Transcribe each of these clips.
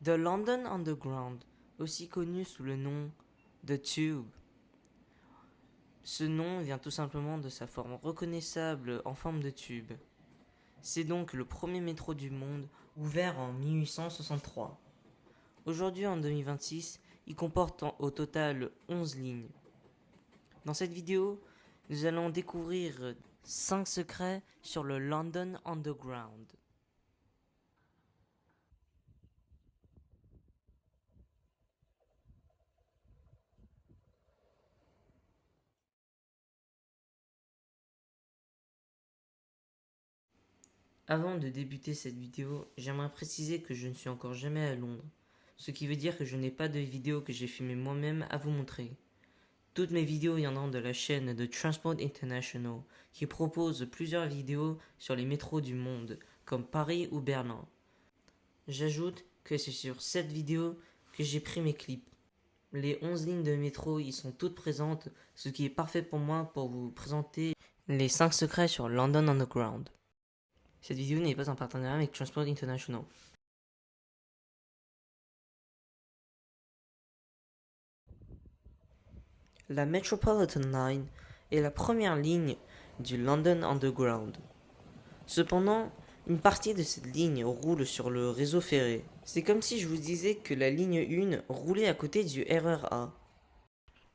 The London Underground, aussi connu sous le nom The Tube. Ce nom vient tout simplement de sa forme reconnaissable en forme de tube. C'est donc le premier métro du monde, ouvert en 1863. Aujourd'hui, en 2026, il comporte au total 11 lignes. Dans cette vidéo, nous allons découvrir 5 secrets sur le London Underground. Avant de débuter cette vidéo, j'aimerais préciser que je ne suis encore jamais à Londres, ce qui veut dire que je n'ai pas de vidéo que j'ai filmée moi-même à vous montrer. Toutes mes vidéos viendront de la chaîne de Transport International, qui propose plusieurs vidéos sur les métros du monde, comme Paris ou Berlin. J'ajoute que c'est sur cette vidéo que j'ai pris mes clips. Les 11 lignes de métro y sont toutes présentes, ce qui est parfait pour moi pour vous présenter les 5 secrets sur London Underground. Cette vidéo n'est pas en partenariat avec Transport International. La Metropolitan Line est la première ligne du London Underground. Cependant, une partie de cette ligne roule sur le réseau ferré. C'est comme si je vous disais que la ligne 1 roulait à côté du RER A.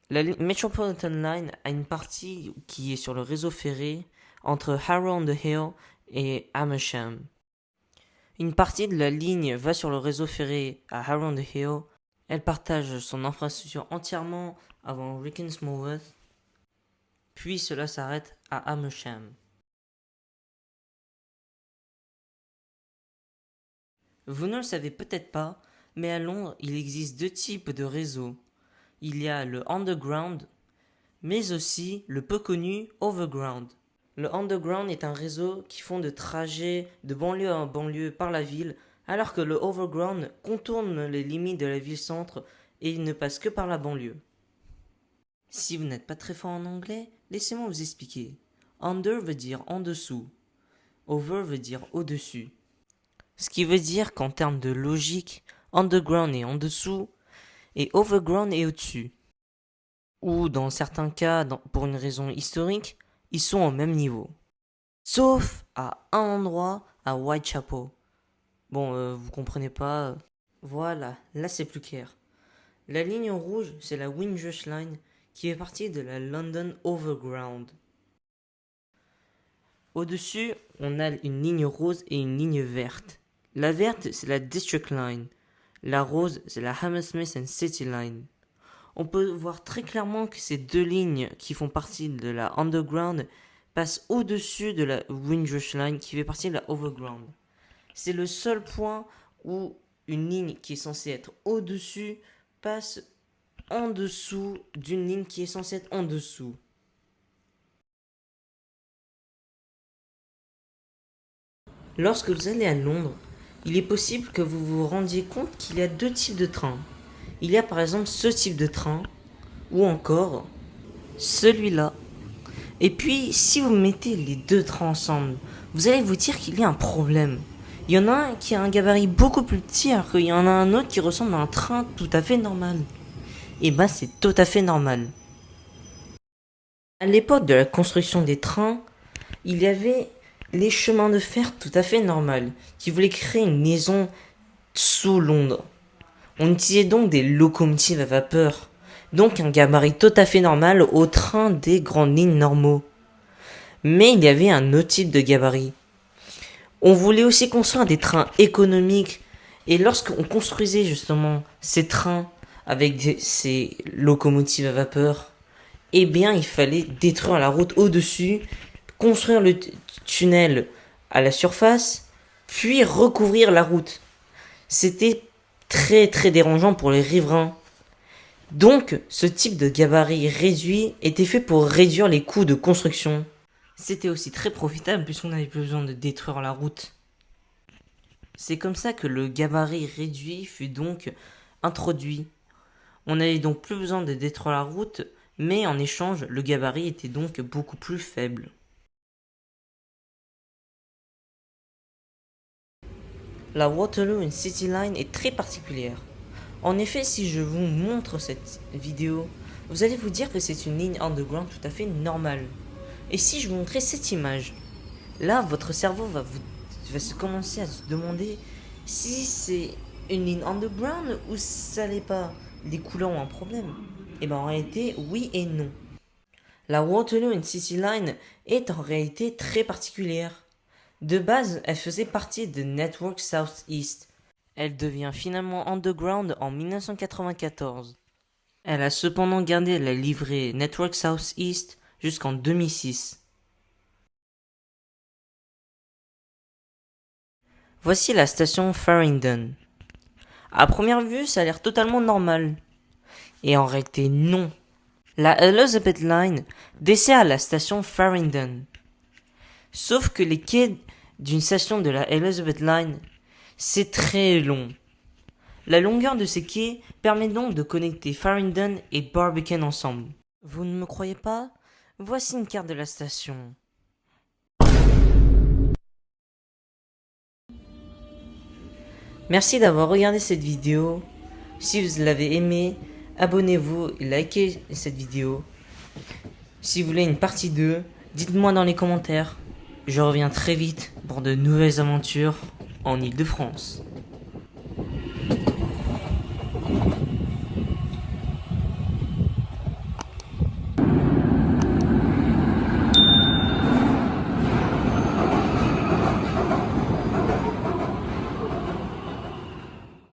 La Metropolitan Line a une partie qui est sur le réseau ferré entre Harrow-on-the-Hill et Amersham. Une partie de la ligne va sur le réseau ferré à Harrow-on-the-Hill. Elle partage son infrastructure entièrement avant Rickensmouth, puis cela s'arrête à Amersham. Vous ne le savez peut-être pas, mais à Londres, il existe deux types de réseaux. Il y a le Underground, mais aussi le peu connu Overground. Le Underground est un réseau qui font de trajets de banlieue en banlieue par la ville, alors que le Overground contourne les limites de la ville-centre et il ne passe que par la banlieue. Si vous n'êtes pas très fort en anglais, laissez-moi vous expliquer. Under veut dire en dessous. Over veut dire au-dessus. Ce qui veut dire qu'en termes de logique, underground est en dessous et overground est au-dessus. Ou dans certains cas, pour une raison historique, ils sont au même niveau. Sauf à un endroit à Whitechapel. Bon, vous comprenez pas. Voilà, là c'est plus clair. La ligne rouge, c'est la Windrush Line qui fait partie de la London Overground. Au-dessus, on a une ligne rose et une ligne verte. La verte, c'est la District Line. La rose, c'est la Hammersmith and City Line. On peut voir très clairement que ces deux lignes qui font partie de la Underground passent au-dessus de la Windrush Line qui fait partie de la Overground. C'est le seul point où une ligne qui est censée être au-dessus passe en dessous d'une ligne qui est censée être en dessous. Lorsque vous allez à Londres, il est possible que vous vous rendiez compte qu'il y a deux types de trains. Il y a par exemple ce type de train, ou encore celui-là. Et puis, si vous mettez les deux trains ensemble, vous allez vous dire qu'il y a un problème. Il y en a un qui a un gabarit beaucoup plus petit, alors qu'il y en a un autre qui ressemble à un train tout à fait normal. Et ben, c'est tout à fait normal. À l'époque de la construction des trains, il y avait les chemins de fer tout à fait normaux, qui voulaient créer une liaison sous Londres. On utilisait donc des locomotives à vapeur, donc un gabarit tout à fait normal au train des grandes lignes normaux. Mais il y avait un autre type de gabarit. On voulait aussi construire des trains économiques, et lorsqu'on construisait justement ces trains avec ces locomotives à vapeur, eh bien il fallait détruire la route au-dessus, construire le tunnel à la surface, puis recouvrir la route. C'était très très dérangeant pour les riverains. Donc, ce type de gabarit réduit était fait pour réduire les coûts de construction. C'était aussi très profitable puisqu'on n'avait plus besoin de détruire la route. C'est comme ça que le gabarit réduit fut donc introduit. On n'avait donc plus besoin de détruire la route, mais en échange, le gabarit était donc beaucoup plus faible. La Waterloo and City Line est très particulière. En effet, si je vous montre cette vidéo, vous allez vous dire que c'est une ligne underground tout à fait normale. Et si je vous montrais cette image, là, votre cerveau va se commencer à se demander si c'est une ligne underground ou ça l'est pas. Les couleurs ont un problème. Et bien en réalité, oui et non. La Waterloo and City Line est en réalité très particulière. De base, elle faisait partie de Network South East. Elle devient finalement underground en 1994. Elle a cependant gardé la livrée Network South East jusqu'en 2006. Voici la station Farringdon. À première vue, ça a l'air totalement normal. Et en réalité, non. La Elizabeth Line dessert la station Farringdon. Sauf que les quais d'une station de la Elizabeth Line, c'est très long. La longueur de ces quais permet donc de connecter Farringdon et Barbican ensemble. Vous ne me croyez pas? Voici une carte de la station. Merci d'avoir regardé cette vidéo. Si vous l'avez aimé, abonnez-vous et likez cette vidéo. Si vous voulez une partie 2, dites-moi dans les commentaires. Je reviens très vite pour de nouvelles aventures en Île-de-France.